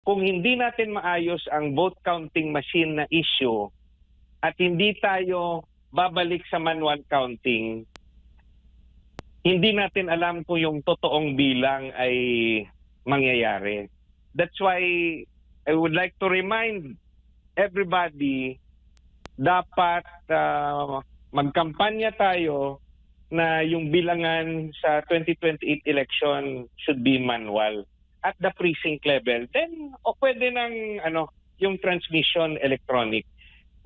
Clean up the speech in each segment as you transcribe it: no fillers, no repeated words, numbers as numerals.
kung hindi natin maayos ang vote counting machine na issue at hindi tayo babalik sa manual counting, hindi natin alam kung yung totoong bilang ay mangyayari. That's why I would like to remind everybody, dapat magkampanya tayo na yung bilangan sa 2028 election should be manual at the precinct level. Then pwede ng yung transmission electronic.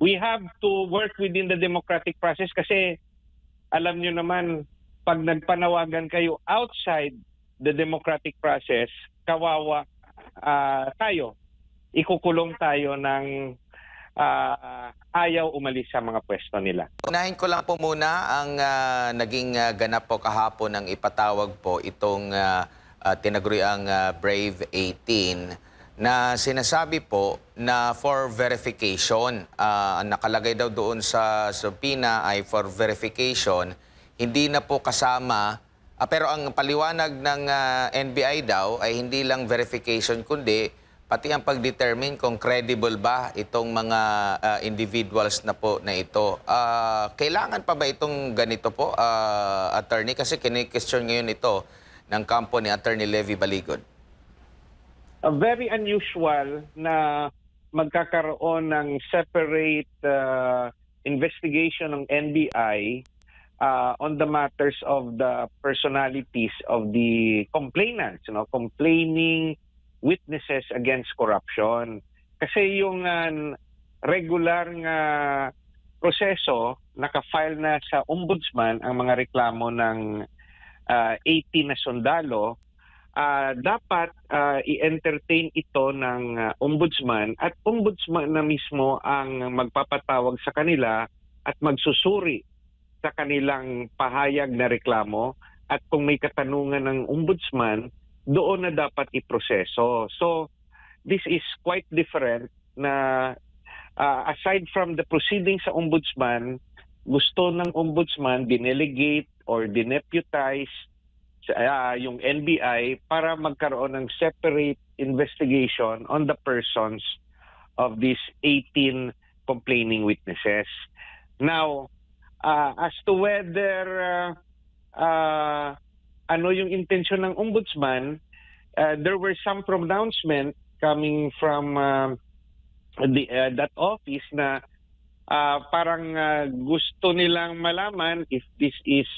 We have to work within the democratic process kasi alam nyo naman, pag nagpanawagan kayo outside the democratic process, kawawa tayo. Ikukulong tayo ng ayaw umalis sa mga pwesto nila. Unahin ko lang po muna ang naging ganap po kahapon ng ipatawag po itong tinaguriang Brave 18 na sinasabi po na for verification. Nakalagay daw doon sa subpoena ay for verification. Hindi na po kasama, pero ang paliwanag ng NBI daw ay hindi lang verification kundi pati ang pag-determine kung credible ba itong mga individuals na po na ito. Kailangan pa ba itong ganito po, attorney? Kasi kini-question ngayon ito ng kampo ni Attorney Levy Baligod. Very unusual na magkakaroon ng separate investigation ng NBI on the matters of the personalities of the complainants, complaining witnesses against corruption. Kasi yung regular nga proseso, naka-file na sa ombudsman ang mga reklamo ng 18 na sundalo, dapat i-entertain ito ng ombudsman at ombudsman na mismo ang magpapatawag sa kanila at magsusuri sa kanilang pahayag na reklamo at kung may katanungan ng ombudsman, doon na dapat iproseso. So, this is quite different na aside from the proceedings sa ombudsman, gusto ng ombudsman dinelegate or dineputize yung NBI para magkaroon ng separate investigation on the persons of these 18 complaining witnesses. Now, as to whether ano yung intensyon ng ombudsman, there were some pronouncement coming from that office na parang gusto nilang malaman if this is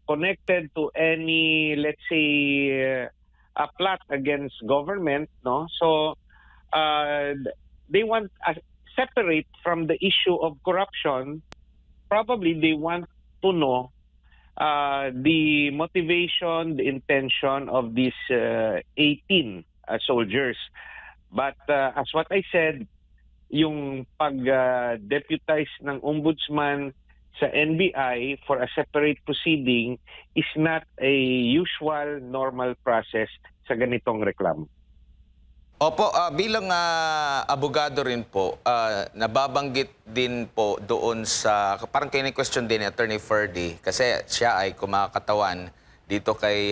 connected to any, let's say, a plot against government, no? So they want separate from the issue of corruption. Probably they want to know the motivation, the intention of these 18 soldiers. But as what I said, yung pag-deputize ng ombudsman sa NBI for a separate proceeding is not a usual, normal process sa ganitong reklamo. Opo, bilang abogado rin po, nababanggit din po doon sa, parang kini-question din ni Attorney Ferdy kasi siya ay kumakatawan dito kay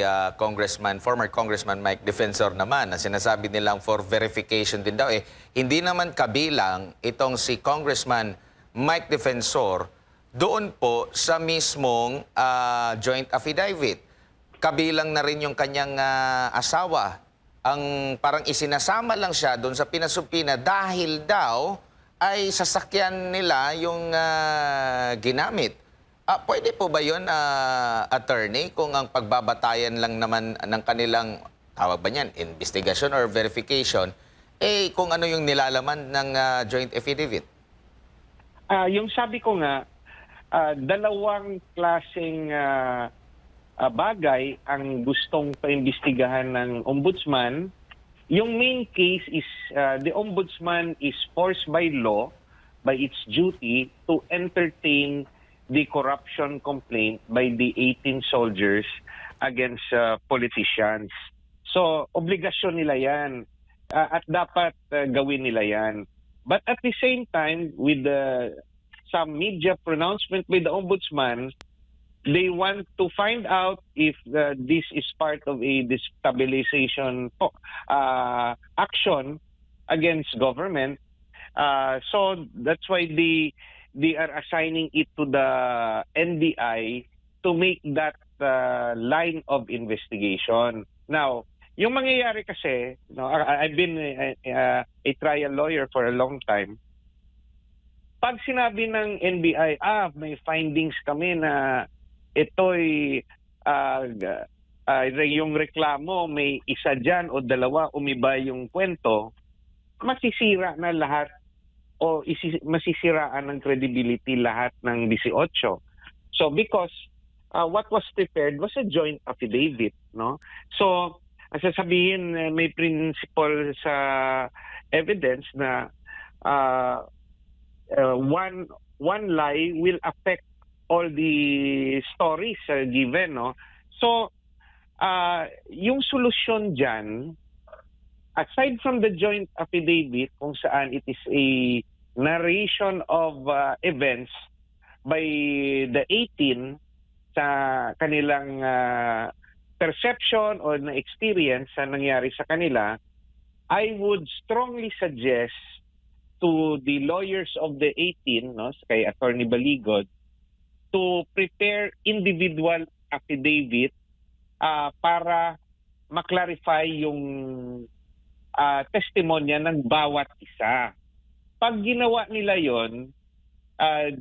former Congressman Mike Defensor naman na sinasabi nilang for verification din daw. Hindi naman kabilang itong si Congressman Mike Defensor doon po sa mismong joint affidavit. Kabilang na rin yung kanyang asawa. Ang parang isinasama lang siya doon sa pinasupina dahil daw ay sasakyan nila yung ginamit. Pwede po ba yun, attorney, kung ang pagbabatayan lang naman ng kanilang, tawag ba niyan, investigation or verification, kung ano yung nilalaman ng joint affidavit? Yung sabi ko nga, dalawang klaseng bagay ang gustong paimbestigahan ng ombudsman. Yung main case is the ombudsman is forced by law, by its duty, to entertain the corruption complaint by the 18 soldiers against politicians. So, obligasyon nila yan at dapat gawin nila yan. But at the same time, with some media pronouncement by the ombudsman, they want to find out if this is part of a destabilization action against government. So that's why they are assigning it to the NBI to make that line of investigation. Now, yung mangyayari kasi, I've been a trial lawyer for a long time. Pag sinabi ng NBI, may findings kami na ito'y yung reklamo, may isa dyan o dalawa umiba yung kwento, masisira na lahat o masisiraan ng credibility lahat ng 18. So because what was prepared was a joint affidavit, no? So sasabihin may principle sa evidence na one lie will affect all the stories given, no? So yung solusyon diyan, aside from the joint affidavit kung saan it is a narration of events by the 18 sa kanilang perception or na experience sa nangyari sa kanila, I would strongly suggest to the lawyers of the 18, no, kay Attorney Baligod, to prepare individual affidavit para maklarify yung testimonya ng bawat isa. Pag ginawa nila yon,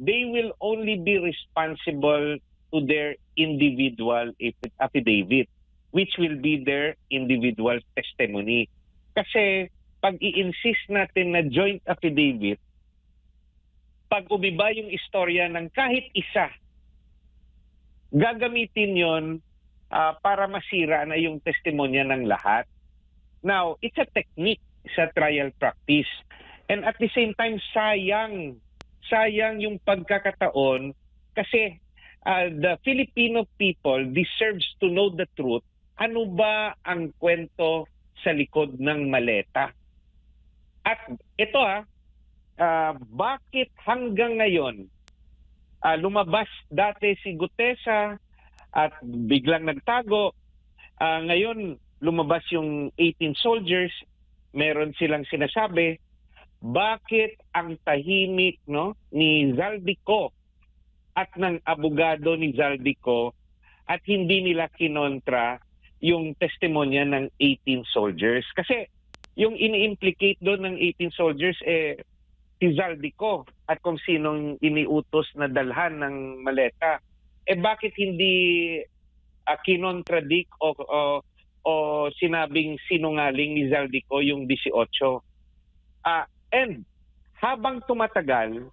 they will only be responsible to their individual affidavit, which will be their individual testimony. Kasi pag i-insist natin na joint affidavit, pag umiba yung istorya ng kahit isa, gagamitin yon para masira na yung testimonya ng lahat. Now, it's a technique sa trial practice. And at the same time, sayang yung pagkakataon kasi the Filipino people deserves to know the truth. Ano ba ang kwento sa likod ng maleta? At ito bakit hanggang ngayon lumabas dati si Gutesa at biglang nagtago, ngayon lumabas yung 18 soldiers, meron silang sinasabi, bakit ang tahimik, no, ni Zaldico at ng abogado ni Zaldico at hindi nila kinontra yung testimonya ng 18 soldiers? Kasi yung ini-implicate doon ng 18 soldiers si Zaldico at kung sinong iniutos na dalhan ng maleta. Bakit hindi kinontradict o sinabing sinungaling ni Zaldico yung 18? And habang tumatagal,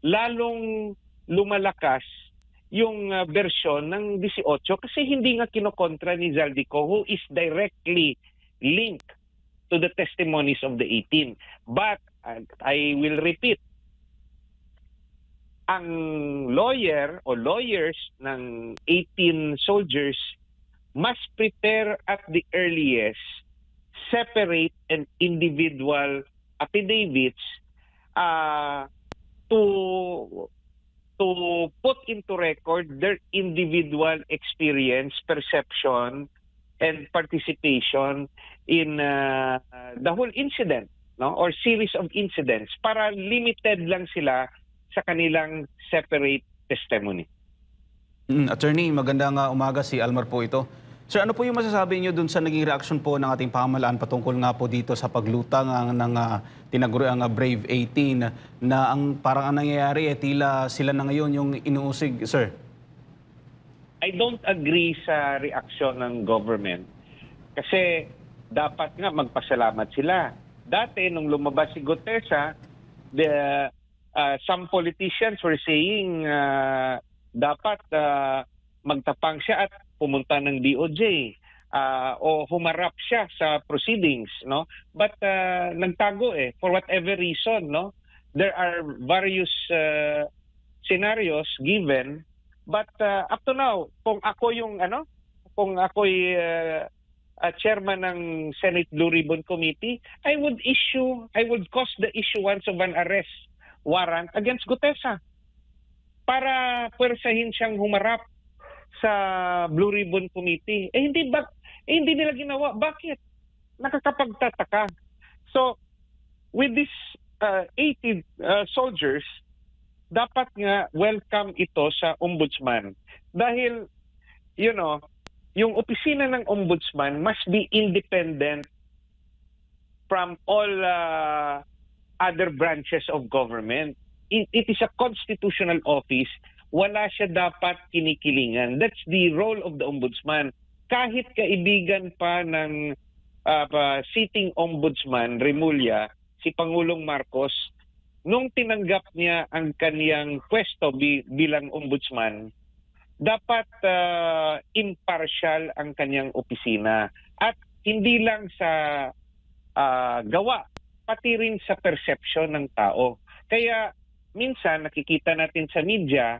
lalong lumalakas yung bersyon ng 18 kasi hindi nga kinokontra ni Zaldico, who is directly linked to the testimonies of the 18. But I will repeat, ang lawyer o lawyers ng 18 soldiers must prepare at the earliest separate and individual affidavits to put into record their individual experience, perception, and participation in the whole incident, no, or series of incidents, para limited lang sila sa kanilang separate testimony. Attorney, magandang umaga, si Almar po ito. Sir, ano po yung masasabi niyo dun sa naging reaksyon po ng ating pamahalaan patungkol nga po dito sa paglutang ng tinaguriang Brave 18 na parang ang nangyayari tila sila na ngayon yung inuusig, sir? I don't agree sa reaksyon ng government kasi dapat nga magpasalamat sila. Dati nung lumabas si Gutesa, some politicians were saying dapat magtapang siya at pumunta ng DOJ o humarap siya sa proceedings, no? But nagtago for whatever reason, no? There are various scenarios given, but up to now, kung ako ako'y chairman ng Senate Blue Ribbon Committee, I would cause the issuance of an arrest warrant against Gutesa. para puwersahin siyang humarap sa Blue Ribbon Committee. Hindi nila ginawa. Bakit? Nakakapagtataka. So, with these 80 soldiers, dapat nga welcome ito sa ombudsman. Dahil, yung opisina ng ombudsman must be independent from all other branches of government. It is a constitutional office. Wala siya dapat kinikilingan. That's the role of the ombudsman. Kahit kaibigan pa ng sitting ombudsman, Remulla, si Pangulong Marcos, nung tinanggap niya ang kaniyang pwesto bilang ombudsman, dapat impartial ang kaniyang opisina. At hindi lang sa gawa, pati rin sa perception ng tao. Kaya minsan nakikita natin sa media,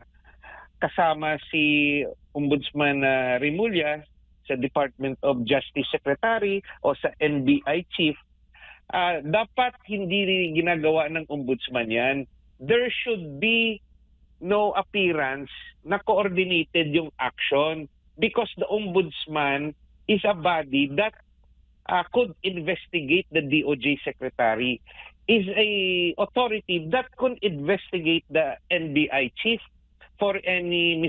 kasama si Ombudsman Remulla sa Department of Justice Secretary o sa NBI Chief, dapat hindi ginagawa ng ombudsman yan. There should be no appearance na coordinated yung action because the ombudsman is a body that could investigate the DOJ secretary, is a authority that could investigate the NBI chief for any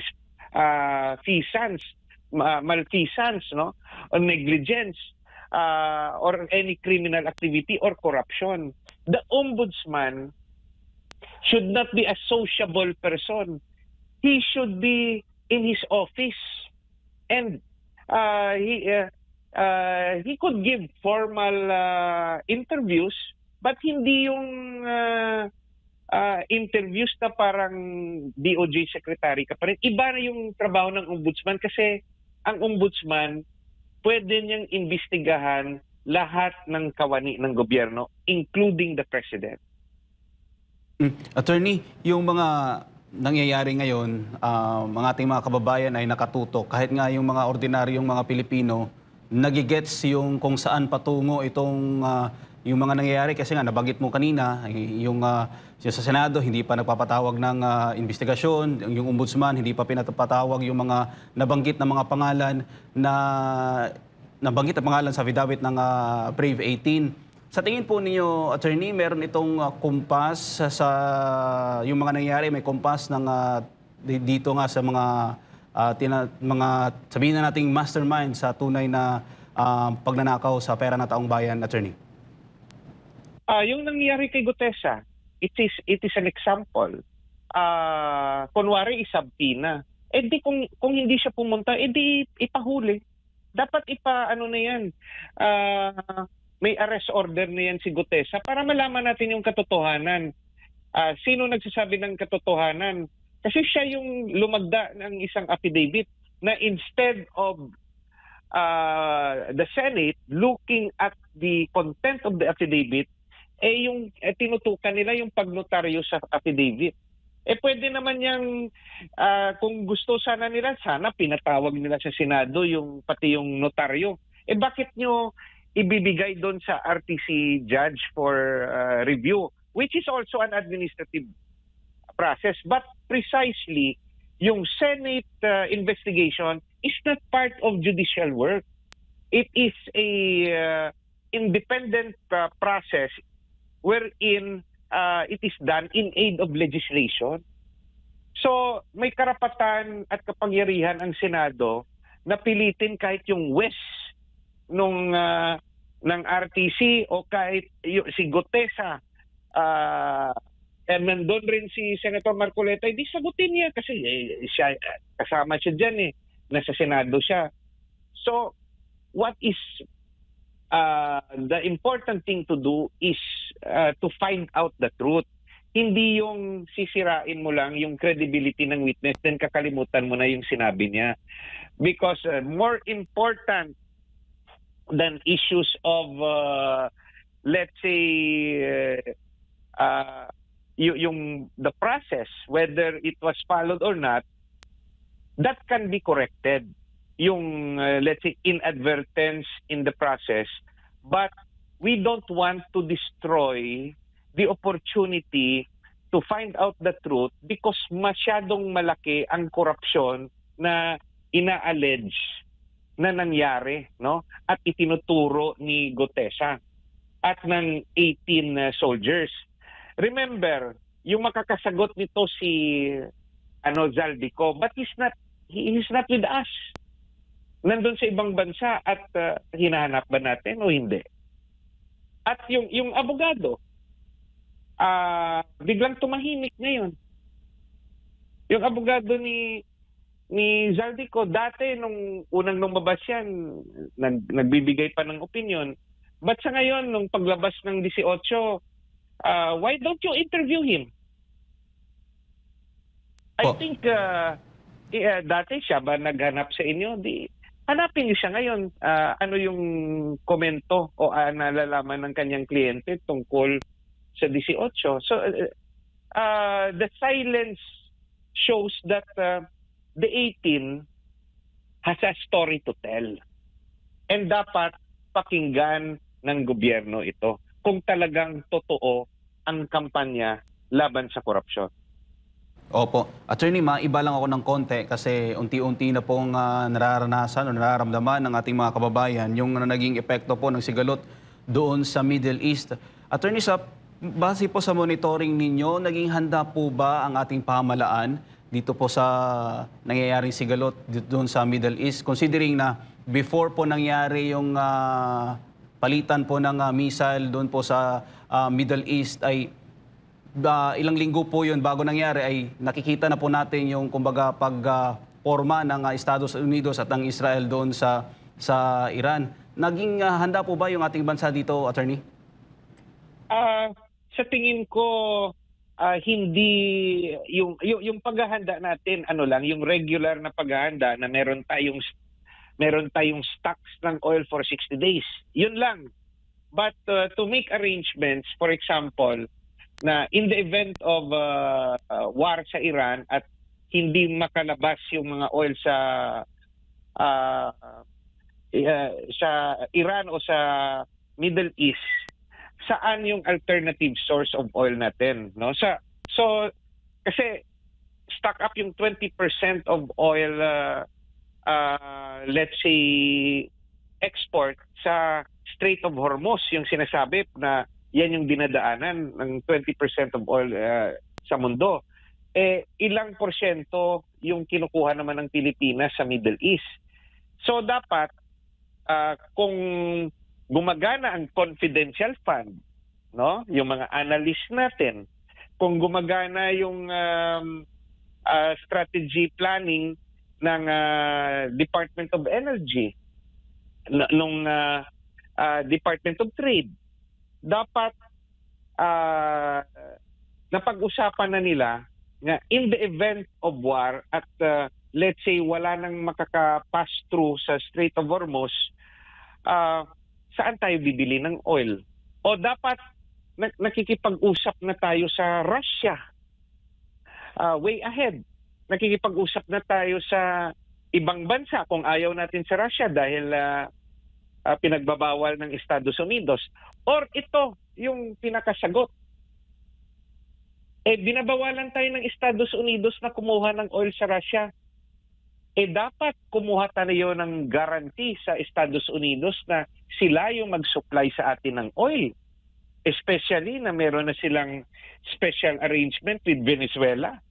malfeasance, no, or negligence, or any criminal activity or corruption. The ombudsman should not be a sociable person. He should be in his office, and he could give formal interviews, but hindi yung interviews na parang DOJ secretary ka pa rin. Iba na yung trabaho ng ombudsman kasi ang ombudsman pwede niyang imbestigahan lahat ng kawani ng gobyerno, including the president. Attorney, yung mga nangyayari ngayon, mga ating mga kababayan ay nakatutok. Kahit nga yung mga ordinaryong mga Pilipino, nagigets yung kung saan patungo itong yung mga nangyayari. Kasi nga, nabanggit mo kanina, yung sa Senado, hindi pa nagpapatawag ng investigasyon. Yung ombudsman, hindi pa pinapatawag yung mga nabanggit na mga pangalan nabanggit na pangalan sa affidavit ng Brave 18. Sa tingin po ninyo, Attorney, meron itong kumpas sa yung mga nangyayari, may kumpas ng dito nga sa mga sabihin na nating mastermind sa tunay na pagnanakaw sa pera ng taong bayan, Attorney? Yung nangyayari kay Gutesa, it is an example. Kunwari isabpina. Di kung hindi siya pumunta, di ipahuli. Dapat na yan. May arrest order na yan si Gutesa para malaman natin yung katotohanan. Sino nagsasabi ng katotohanan? Kasi siya yung lumagda ng isang affidavit na instead of the Senate looking at the content of the affidavit, yung tinutukan nila yung pagnotaryo sa affidavit. Pwede naman yung kung gusto sana nila, sana pinatawag nila sa Senado pati yung notaryo. Bakit nyo ibibigay doon sa RTC judge for review, which is also an administrative process. But precisely, yung Senate investigation is not part of judicial work. It is a independent process wherein it is done in aid of legislation. So, may karapatan at kapangyarihan ang Senado na pilitin kahit yung West ng RTC o kahit si Gutesa, nandun rin si Senator Marcoleta, hindi sagutin niya kasi siya, kasama siya dyan nasa Senado siya. So, what is the important thing to do is to find out the truth. Hindi yung sisirain mo lang yung credibility ng witness then kakalimutan mo na yung sinabi niya. Because more important than issues of let's say the process, whether it was followed or not, that can be corrected. Yung let's say inadvertence in the process, but we don't want to destroy the opportunity to find out the truth because masyadong malaki ang korupsyon na ina-allege na nangyari, no? At itinuturo ni Gutesa at ng 18 soldiers. Remember, yung makakasagot nito si Zaldico, but he's not with us. Nandun sa ibang bansa at hinahanap ba natin o hindi? At yung abogado, biglang tumahimik ngayon. Yung abogado ni Zaldico, dati nung unang lumabas yan, nagbibigay pa ng opinion. But sa ngayon, nung paglabas ng 18, why don't you interview him? I think dati siya ba naghanap sa inyo? Hanapin niyo siya ngayon. Ano yung komento o nalalaman ng kanyang kliyente tungkol sa 18? So, the silence shows that the 18 has a story to tell. And dapat pakinggan ng gobyerno ito kung talagang totoo ang kampanya laban sa korupsyon. Opo. Attorney, maiba lang ako ng konti kasi unti-unti na pong nararanasan o nararamdaman ng ating mga kababayan yung naging epekto po ng sigalot doon sa Middle East. Attorney, base po sa monitoring ninyo, naging handa po ba ang ating pamahalaan dito po sa nangyayaring sigalot doon sa Middle East? Considering na before po nangyari yung palitan po ng missile doon po sa Middle East ay ilang linggo po yun bago nangyari ay nakikita na po natin yung kumbaga pagporma ng Estados Unidos at ng Israel doon sa Iran. Naging handa po ba yung ating bansa dito, Attorney? Sa tingin ko hindi yung paghahanda natin yung regular na paghahanda na meron tayong stocks ng oil for 60 days. Yun lang. But to make arrangements, for example, na in the event of war sa Iran at hindi makalabas yung mga oil sa Iran o sa Middle East, saan yung alternative source of oil natin, no? So kasi stock up yung 20% of oil let's say export sa Strait of Hormuz, yung sinasabi na yan yung dinadaanan ng 20% of oil sa mundo. Ilang porsyento yung kinukuha naman ng Pilipinas sa Middle East. So dapat kung gumagana ang confidential fund, no? Yung mga analyst natin, kung gumagana yung strategy planning ng Department of Energy, nung Department of Trade, dapat napag-usapan na nila na in the event of war at let's say wala nang makaka-pass through sa Strait of Hormuz, saan tayo bibili ng oil? O dapat nakikipag-usap na tayo sa Russia way ahead. Nakikipag-usap na tayo sa ibang bansa kung ayaw natin sa Russia dahil pinagbabawal ng Estados Unidos. Or ito, yung pinakasagot. Binabawalan tayo ng Estados Unidos na kumuha ng oil sa Russia. Dapat kumuha tayo ng guarantee sa Estados Unidos na sila yung mag-supply sa atin ng oil. Especially na meron na silang special arrangement with Venezuela.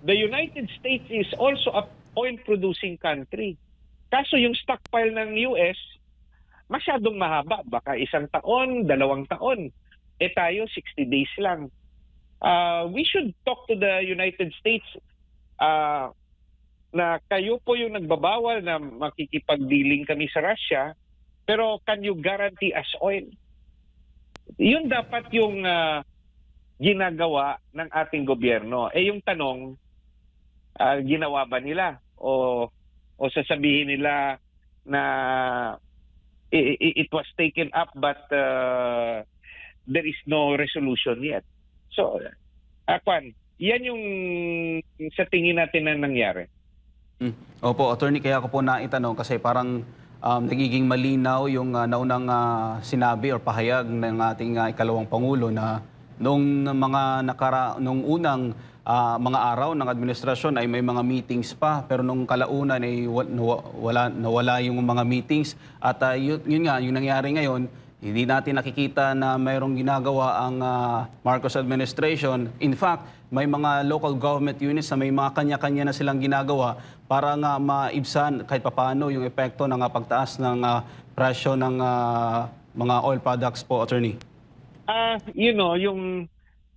The United States is also a oil-producing country. Kaso yung stockpile ng US, masyadong mahaba. Baka 1 taon, 2 taon. Tayo, 60 days lang. We should talk to the United States na kayo po yung nagbabawal na makikipag-dealing kami sa Russia, pero can you guarantee us oil? Yun dapat yung ginagawa ng ating gobyerno. Yung tanong, ginawa ba nila? O sasabihin nila na it was taken up but there is no resolution yet. So, yan yung sa tingin natin na nangyari. Opo, Attorney, kaya ko po naitanong kasi parang nagiging malinaw yung naunang sinabi or pahayag ng ating ikalawang Pangulo na nung unang mga araw ng administrasyon ay may mga meetings pa, pero nung kalaunan ay nawala yung mga meetings at yun nga yung nangyari ngayon. Hindi natin nakikita na mayroong ginagawa ang Marcos administration. In fact, may mga local government units na may mga kanya-kanya na silang ginagawa para nga maibsan kahit papaano yung epekto ng pagtaas ng presyo ng mga oil products po, Attorney.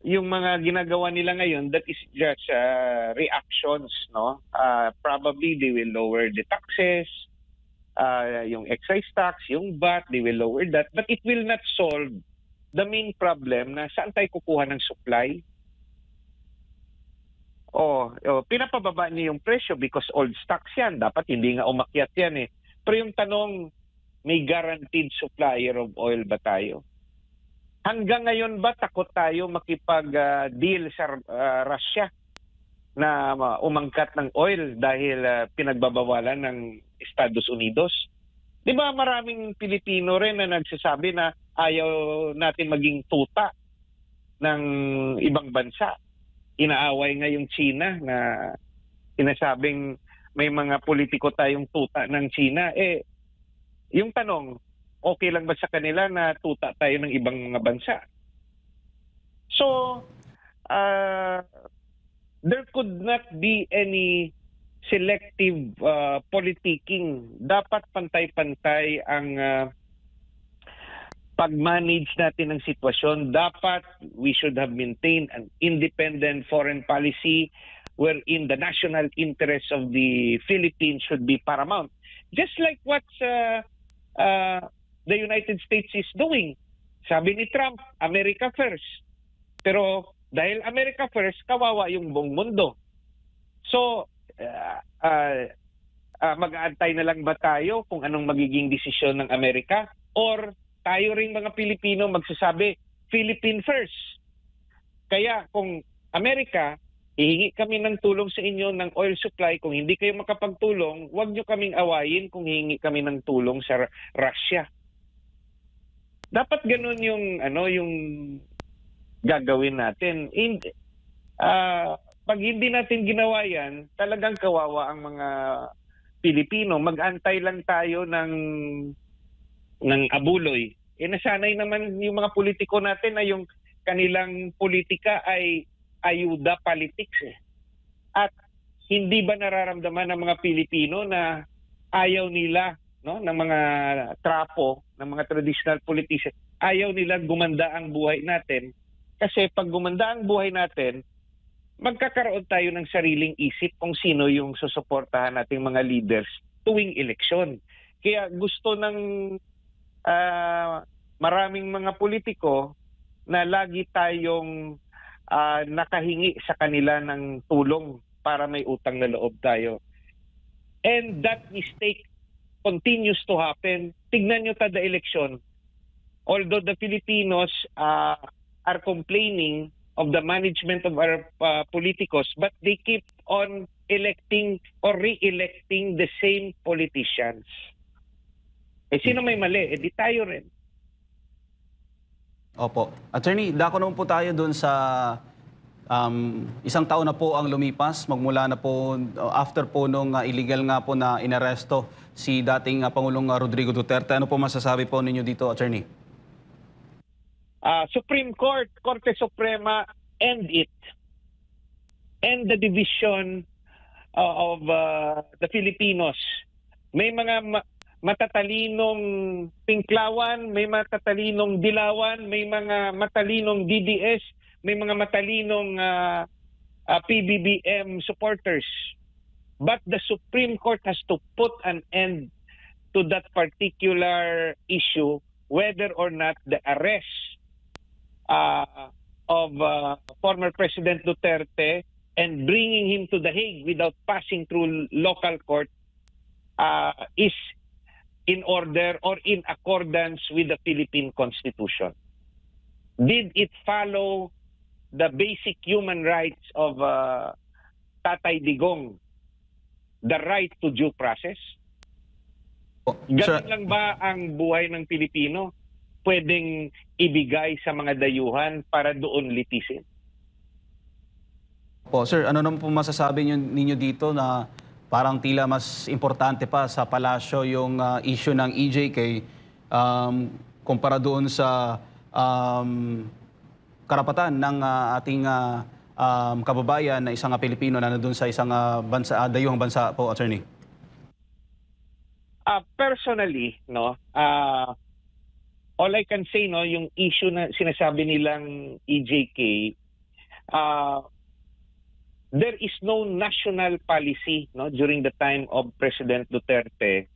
Yung mga ginagawa nila ngayon, that is just reactions, no? Probably they will lower the taxes, yung excise tax, yung VAT, they will lower that, but it will not solve the main problem na saan tayo kukuha ng supply. Pinapababa niyo yung presyo because old stocks yan. Dapat hindi nga umakyat yan eh. Pero yung tanong, may guaranteed supplier of oil ba tayo? Hanggang ngayon ba takot tayo makipag-deal sa Russia na umangkat ng oil dahil pinagbabawalan ng Estados Unidos? Di ba maraming Pilipino rin na nagsasabi na ayaw natin maging tuta ng ibang bansa? Inaaway nga yung China na sinasabing may mga politiko tayong tuta ng China. Yung tanong, okay lang ba sa kanila na tuta tayo ng ibang mga bansa? So, there could not be any selective politicking. Dapat pantay-pantay ang pag-manage natin ng sitwasyon. Dapat we should have maintained an independent foreign policy wherein the national interests of the Philippines should be paramount. Just like what the United States is doing. Sabi ni Trump, America first. Pero dahil America first, kawawa yung buong mundo. So, mag-aantay na lang ba tayo kung anong magiging desisyon ng Amerika? Or tayo ring mga Pilipino magsasabi, Philippine first. Kaya kung Amerika, hihingi kami ng tulong sa inyo ng oil supply. Kung hindi kayo makapagtulong, huwag nyo kaming awayin kung hihingi kami ng tulong sa Russia. Dapat ganun yung gagawin natin. Pag hindi natin ginawa yan, talagang kawawa ang mga Pilipino. Mag-antay lang tayo ng abuloy. Nasanay naman yung mga politiko natin na yung kanilang politika ay ayuda politics. At hindi ba nararamdaman ng mga Pilipino na ayaw nila, no, ng mga trapo, ng mga traditional politicians, ayaw nila gumanda ang buhay natin? Kasi pag gumanda ang buhay natin, magkakaroon tayo ng sariling isip kung sino yung susuportahan nating mga leaders tuwing eleksyon. Kaya gusto ng maraming mga politiko na lagi tayong nakahingi sa kanila ng tulong para may utang na loob tayo. And that mistake continues to happen. Tignan nyo tada eleksyon. Although the Filipinos are complaining of the management of our politicos, but they keep on electing or re-electing the same politicians. Sino may mali? Di tayo rin. Opo. Attorney, dako naman po tayo doon sa isang taon na po ang lumipas, magmula na po, after po nung illegal nga po na inaresto si dating Pangulong Rodrigo Duterte. Ano po masasabi po ninyo dito, Attorney? Supreme Court, Korte Suprema, end it. End the division of the Filipinos. May mga matatalinong Pinklawan, may matatalinong Dilawan, may mga matalinong DDS, may mga matalinong PBBM supporters. But the Supreme Court has to put an end to that particular issue, whether or not the arrest of former President Duterte and bringing him to The Hague without passing through local court is in order or in accordance with the Philippine Constitution. Did it follow the basic human rights of Tatay Digong, the right to due process? Ganun lang ba ang buhay ng Pilipino? pwedeng ibigay sa mga dayuhan para doon litisin. Po, sir, ano naman po masasabi ninyo dito na parang tila mas importante pa sa palasyo yung issue ng EJK kumpara doon sa karapatan ng ating kababayan na isang Pilipino na nandun sa isang bansa, dayuhang bansa po, attorney? Personally, no, all I can say, no, yung issue na sinasabi nilang EJK, there is no national policy, no, during the time of President Duterte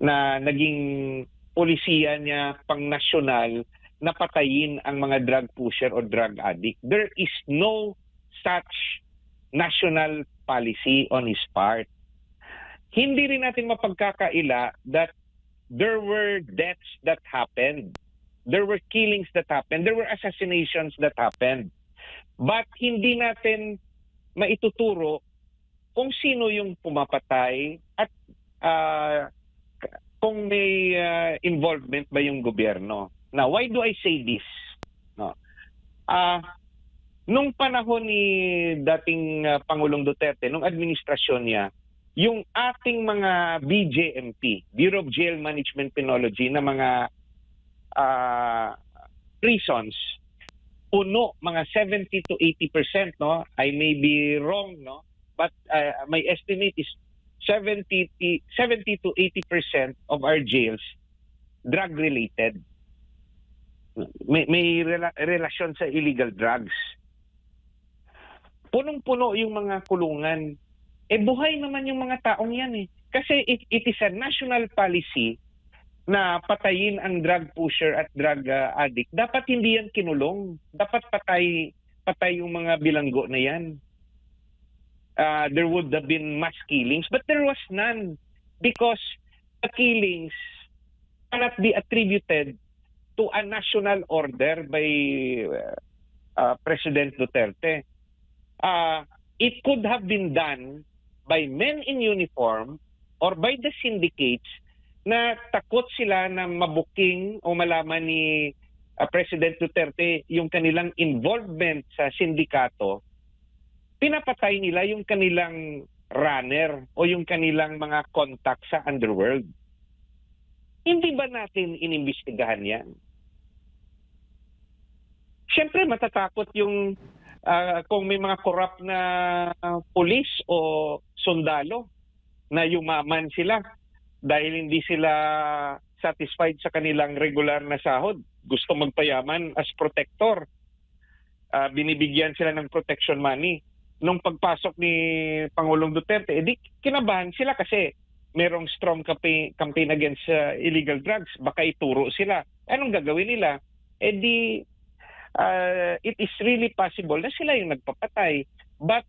na naging polisiya niya pang-nasyonal na patayin ang mga drug pusher o drug addict. There is no such national policy on his part. Hindi rin natin mapagkakaila that there were deaths that happened. There were killings that happened. There were assassinations that happened. But hindi natin maituturo kung sino yung pumapatay at kung may involvement ba yung gobyerno. Now, why do I say this? No. Nung panahon ni dating Pangulong Duterte, nung administrasyon niya, yung ating mga BJMP, Bureau of Jail Management Penology, na mga prisons, puno, mga 70 to 80%, no? I may be wrong, no? But my estimate is 70 to 80% of our jails drug-related. May relasyon sa illegal drugs. Punong-puno yung mga kulungan. Buhay naman yung mga taong yan eh. Kasi it is a national policy na patayin ang drug pusher at drug addict. Dapat hindi yan kinulong. Dapat patay yung mga bilanggo na yan. There would have been mass killings, but there was none because the killings cannot be attributed to a national order by President Duterte. It could have been done by men in uniform or by the syndicates na takot sila na mabuking o malaman ni President Duterte yung kanilang involvement sa sindikato, pinapatay nila yung kanilang runner o yung kanilang mga contact sa underworld. Hindi ba natin inimbestigahan yan? Siyempre matatakot yung kung may mga corrupt na pulis o sundalo na yumaman sila dahil hindi sila satisfied sa kanilang regular na sahod. Gusto magpayaman as protector. Binibigyan sila ng protection money. Nung pagpasok ni Pangulong Duterte, edi kinabahan sila kasi merong strong campaign against illegal drugs. Baka ituro sila. Anong gagawin nila? It is really possible na sila yung nagpapatay. But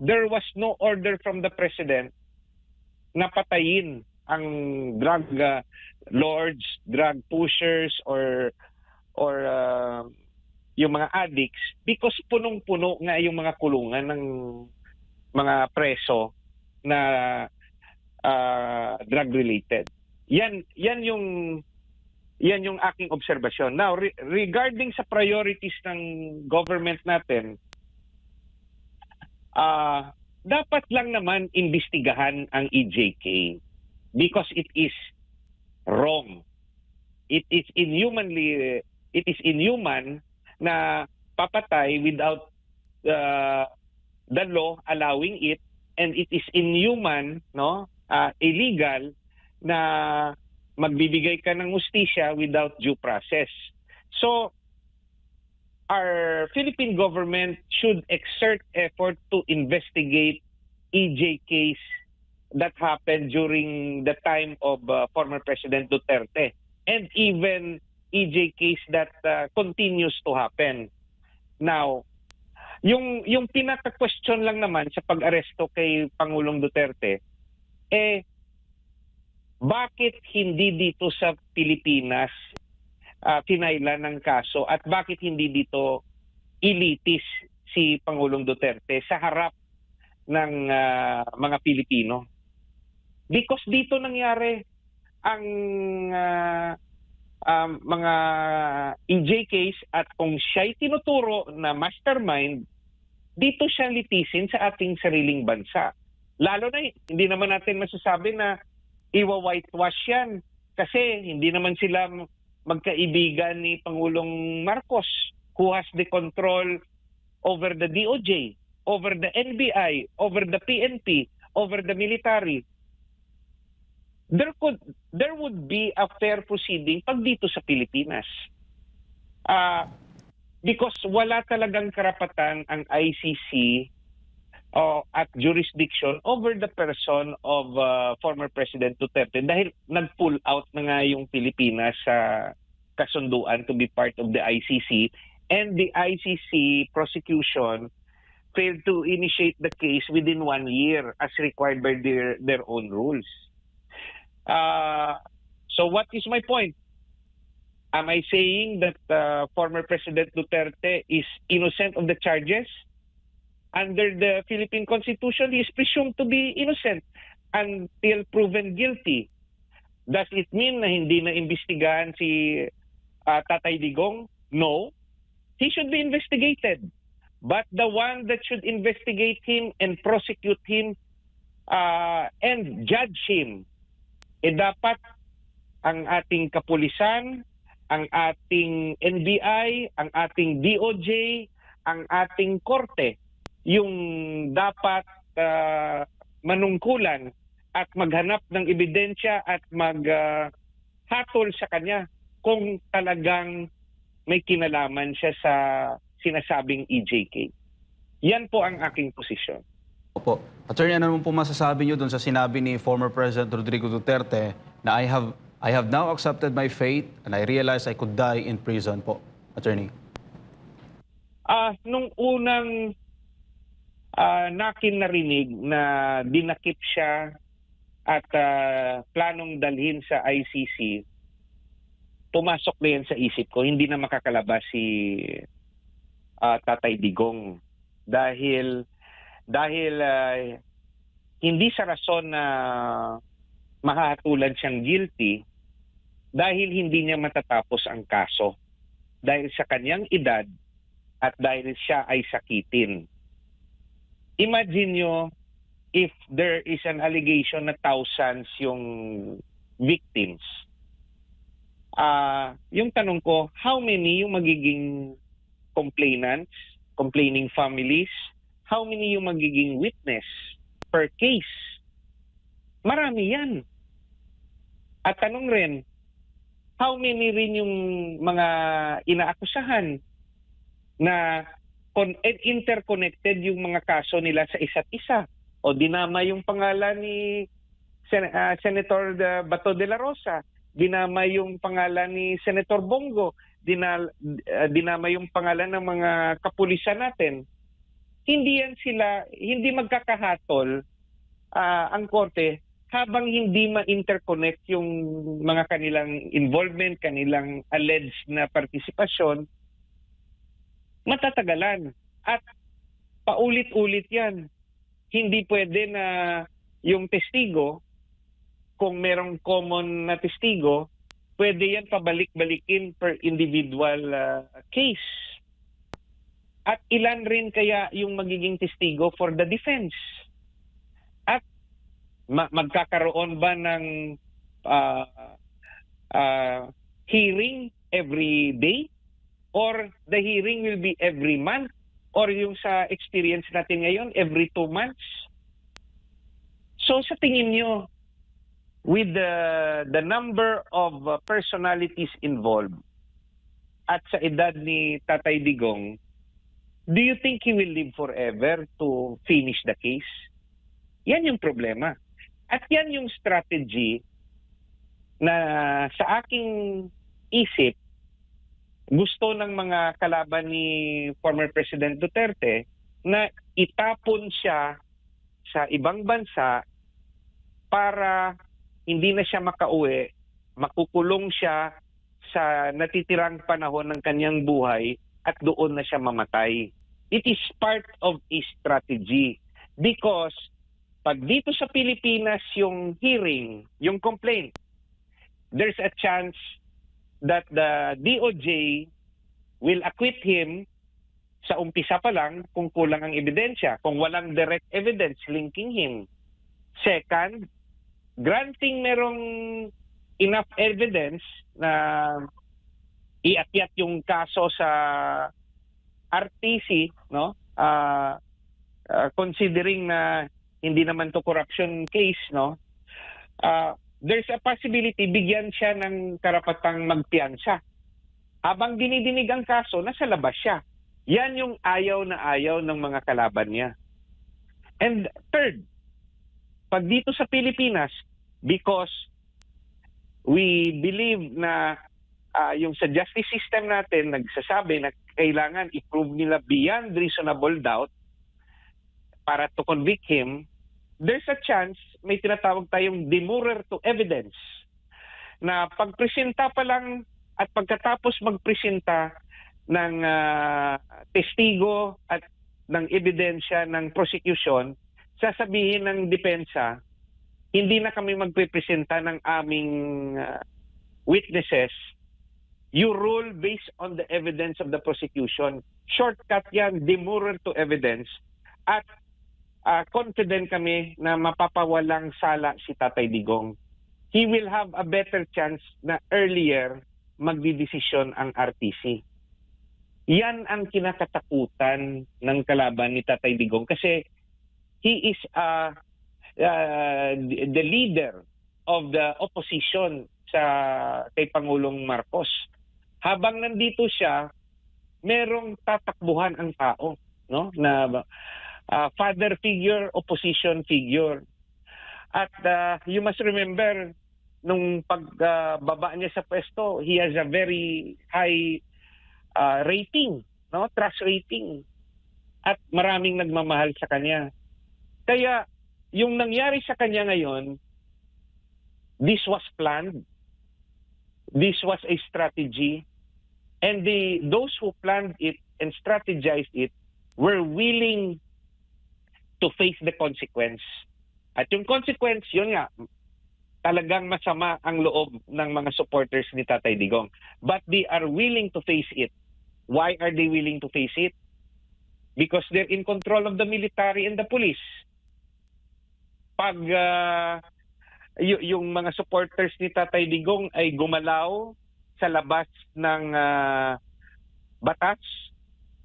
there was no order from the President na patayin ang drug lords, drug pushers, or yung mga addicts because punong-puno nga yung mga kulungan ng mga preso na drug-related. Yan yung aking obserbasyon. Now, regarding sa priorities ng government natin, dapat lang naman imbestigahan ang EJK because it is wrong. It is inhuman na papatay without the law allowing it, and it is inhuman, no, illegal na magbibigay ka ng hustisya without due process. So our Philippine government should exert effort to investigate EJKs that happened during the time of former President Duterte, and even EJKs that continues to happen. Now, yung pinaka-question lang naman sa pag-aresto kay Pangulong Duterte, bakit hindi dito sa Pilipinas pinailan ng kaso at bakit hindi dito ilitis si Pangulong Duterte sa harap ng mga Pilipino? Because dito nangyari ang mga EJKs at kung siya'y tinuturo na mastermind, dito siya litisin sa ating sariling bansa. Lalo na hindi naman natin masasabi na iwa-whitewash yan kasi hindi naman sila magkaibigan ni Pangulong Marcos who has the control over the DOJ, over the NBI, over the PNP, over the military. There would be a fair proceeding pag dito sa Pilipinas. Because wala talagang karapatan ang ICC at jurisdiction over the person of former President Duterte dahil nag-pull out na nga yung Pilipinas sa kasunduan to be part of the ICC, and the ICC prosecution failed to initiate the case within 1 year as required by their own rules. So what is my point? Am I saying that former President Duterte is innocent of the charges? Under the Philippine Constitution, he is presumed to be innocent until proven guilty. Does it mean na hindi na imbestigahan si Tatay Digong? No. He should be investigated. But the one that should investigate him and prosecute him and judge him, dapat ang ating kapulisan, ang ating NBI, ang ating DOJ, ang ating korte, yung dapat manungkulan at maghanap ng ebidensya at maghatol sa kanya kung talagang may kinalaman siya sa sinasabing EJK. Yan po ang aking posisyon. Opo. Attorney, ano naman po masasabi niyo doon sa sinabi ni former President Rodrigo Duterte na I have now accepted my fate and I realized I could die in prison po, Attorney? Nung unang nakin narinig na dinakip siya at planong dalhin sa ICC, pumasok na yan sa isip ko, hindi na makakalabas si Tatay Digong. Dahil hindi sa rason na mahatulan siyang guilty, dahil hindi niya matatapos ang kaso. Dahil sa kanyang edad at dahil siya ay sakitin. Imagine nyo if there is an allegation na thousands yung victims. Yung tanong ko, how many yung magiging complainants, complaining families? How many yung magiging witness per case? Marami yan. At tanong rin, how many rin yung mga inaakusahan na interconnected yung mga kaso nila sa isa't isa? O dinama yung pangalan ni Senator Bato de la Rosa, dinama yung pangalan ni Senator Bongo, dinama yung pangalan ng mga kapulisan natin. Hindi magkakahatol ang korte habang hindi ma-interconnect yung mga kanilang involvement, kanilang alleged na partisipasyon, matatagalan. At paulit-ulit yan. Hindi pwede na yung testigo, kung merong common na testigo, pwede yan pabalik-balikin per individual case. At ilan rin kaya yung magiging testigo for the defense? At magkakaroon ba ng hearing every day? Or the hearing will be every month? Or yung sa experience natin ngayon, every 2 months? So sa tingin nyo, with the number of personalities involved at sa edad ni Tatay Digong, do you think he will live forever to finish the case? Yan yung problema. At yan yung strategy na sa aking isip, gusto ng mga kalaban ni former President Duterte na itapon siya sa ibang bansa para hindi na siya makauwi, makukulong siya sa natitirang panahon ng kanyang buhay at doon na siya mamatay. It is part of a strategy because pag dito sa Pilipinas yung hearing, yung complaint, there's a chance that the DOJ will acquit him sa umpisa pa lang kung kulang ang ebidensya, kung walang direct evidence linking him. Second, granting merong enough evidence na iakyat yung kaso sa RTC, no? Considering na hindi naman to corruption case, no? There's a possibility bigyan siya ng karapatang magpiyansa. Habang dinidinig ang kaso, nasa labas siya. Yan yung ayaw na ayaw ng mga kalaban niya. And third, pag dito sa Pilipinas, because we believe na yung sa justice system natin nagsasabi na kailangan i-prove nila beyond reasonable doubt para to convict him, there's a chance may tinatawag tayong demurrer to evidence na pagpresenta pa lang at pagkatapos magpresenta ng testigo at ng ebidensya ng prosecution, sasabihin ng depensa, hindi na kami magpipresenta ng aming witnesses. You rule based on the evidence of the prosecution. Shortcut yan, demurrer to evidence. At confident kami na mapapawalang sala si Tatay Digong. He will have a better chance na earlier magdidesisyon ang RTC. Yan ang kinakatakutan ng kalaban ni Tatay Digong kasi he is the leader of the opposition kay Pangulong Marcos. Habang nandito siya, merong tatakbuhan ang tao, no? Na father figure, opposition figure. At you must remember, nung pagbaba niya sa pwesto, he has a very high rating, no? Trust rating. At maraming nagmamahal sa kanya. Kaya yung nangyari sa kanya ngayon, this was planned. This was a strategy. And those who planned it and strategized it were willing to face the consequence. At yung consequence, yun nga, talagang masama ang loob ng mga supporters ni Tatay Digong. But they are willing to face it. Why are they willing to face it? Because they're in control of the military and the police. Pag yung mga supporters ni Tatay Digong ay gumalaw sa labas ng batas,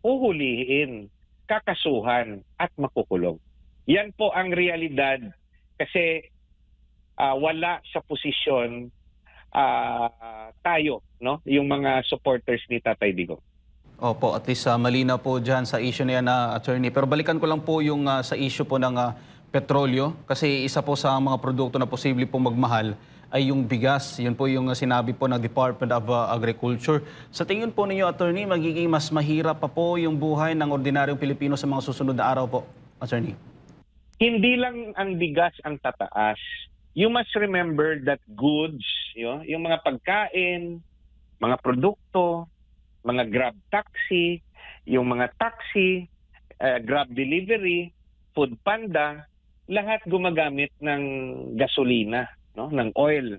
uhulihin, kakasuhan at makukulong. Yan po ang realidad kasi wala sa posisyon tayo, no? Yung mga supporters ni Tatay Digong. Opo, at least malinaw po dyan sa issue na yan, attorney. Pero balikan ko lang po yung sa issue po ng petrolyo kasi isa po sa mga produkto na posible po magmahal ay yung bigas. Yun po yung sinabi po ng Department of Agriculture. Sa tingin po ninyo, attorney, magiging mas mahirap pa po yung buhay ng ordinaryong Pilipino sa mga susunod na araw po, attorney? Hindi lang ang bigas ang tataas. You must remember that goods, yung mga pagkain, mga produkto, mga Grab taxi, yung mga taxi, Grab delivery, Food Panda, lahat gumagamit ng gasolina, no, ng oil.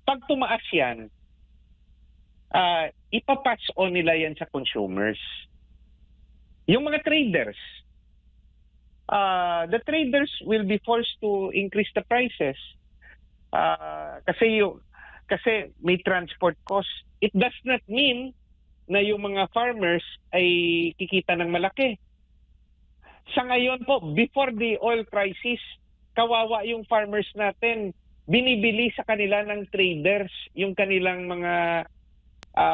Pag tumaas yan, ipapass on nila yan sa consumers. Yung mga traders, the traders will be forced to increase the prices kasi may transport cost. It does not mean na yung mga farmers ay kikita ng malaki. Sa ngayon po, before the oil crisis, kawawa yung farmers natin. Binibili sa kanila ng traders yung kanilang mga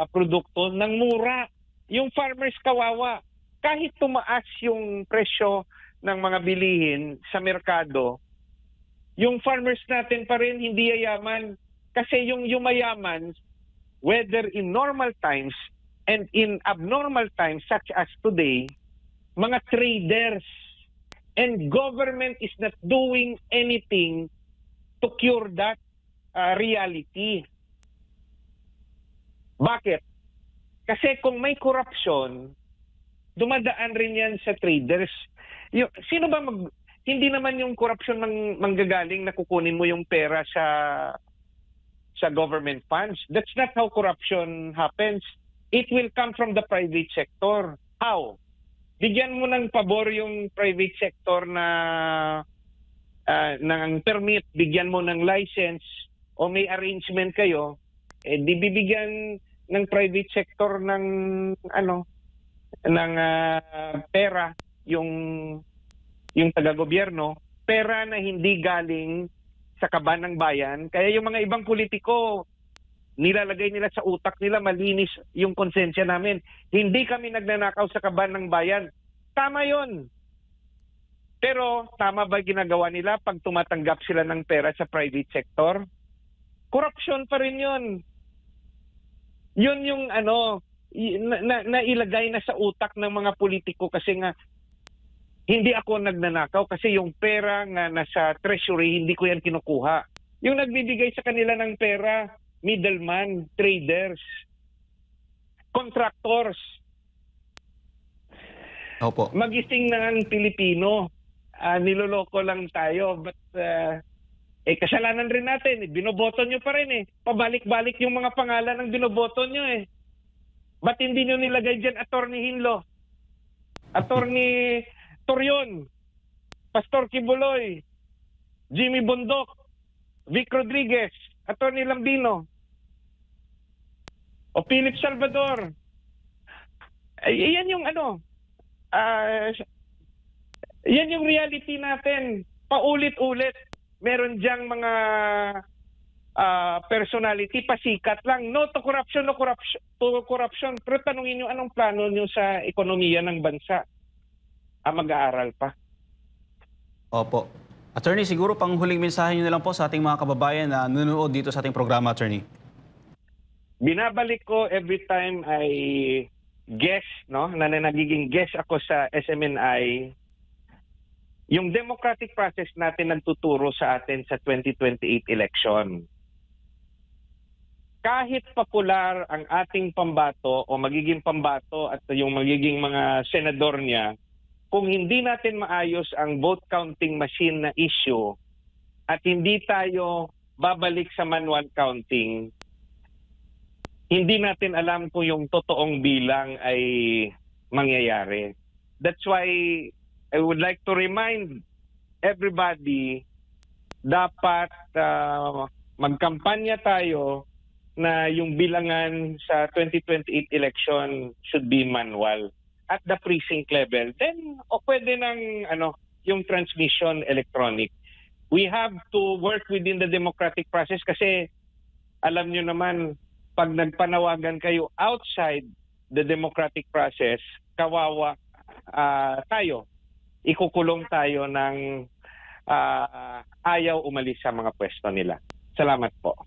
produkto ng mura. Yung farmers kawawa. Kahit tumaas yung presyo ng mga bilihin sa merkado, yung farmers natin pa rin hindi yayaman. Kasi yung mayaman, whether in normal times and in abnormal times such as today, mga traders, and government is not doing anything to cure that reality. Bakit? Kasi kung may corruption, dumadaan rin yan sa traders. Sino ba hindi naman yung corruption manggagaling na kukunin mo yung pera sa government funds. That's not how corruption happens. It will come from the private sector. How? Bigyan mo ng pabor yung private sector na ng permit, bigyan mo ng license o may arrangement kayo, di bibigyan ng private sector ng pera yung taga-gobyerno, pera na hindi galing sa kaban ng bayan. Kaya yung mga ibang politiko, nilalagay nila sa utak nila, malinis yung konsensya namin. Hindi kami nagnanakaw sa kaban ng bayan. Tama yon. Pero tama ba ginagawa nila pag tumatanggap sila ng pera sa private sector? Corruption pa rin yun. Yun yung nailagay na sa utak ng mga politiko kasi nga hindi ako nagnanakaw kasi yung pera nga nasa treasury, hindi ko yan kinukuha. Yung nagbibigay sa kanila ng pera, middleman, traders, contractors. Opo. Magising na ang Pilipino. Niloloko lang tayo. But kasalanan rin natin. Binoboto nyo pa rin eh. Pabalik-balik yung mga pangalan ng binoboto nyo eh. Ba't hindi nyo nilagay dyan Attorney Hinlo? Attorney Torion, Pastor Kibuloy, Jimmy Bondok, Vic Rodriguez, Attorney Lambino, o Philip Salvador. Yan yung yan yung reality natin. Paulit-ulit, meron diyang mga personality, pasikat lang. No to corruption, no corruption. Pero tanungin nyo, anong plano nyo sa ekonomiya ng bansa? Mag-aaral pa. Opo. Attorney, siguro pang huling mensahe nyo na lang po sa ating mga kababayan na nanonood dito sa ating programa, Attorney. Binabalik ko every time I guest, no, na nagiging guest ako sa SMNI, yung democratic process natin nagtuturo sa atin sa 2028 election. Kahit popular ang ating pambato o magiging pambato at yung magiging mga senador niya, kung hindi natin maayos ang vote counting machine na issue at hindi tayo babalik sa manual counting, hindi natin alam kung yung totoong bilang ay mangyayari. That's why I would like to remind everybody, dapat magkampanya tayo na yung bilangan sa 2028 election should be manual at the precinct level. Then pwede ng yung transmission electronic. We have to work within the democratic process kasi alam nyo naman, pag nagpanawagan kayo outside the democratic process, kawawa tayo. Ikukulong tayo ng ayaw umalis sa mga pwesto nila. Salamat po.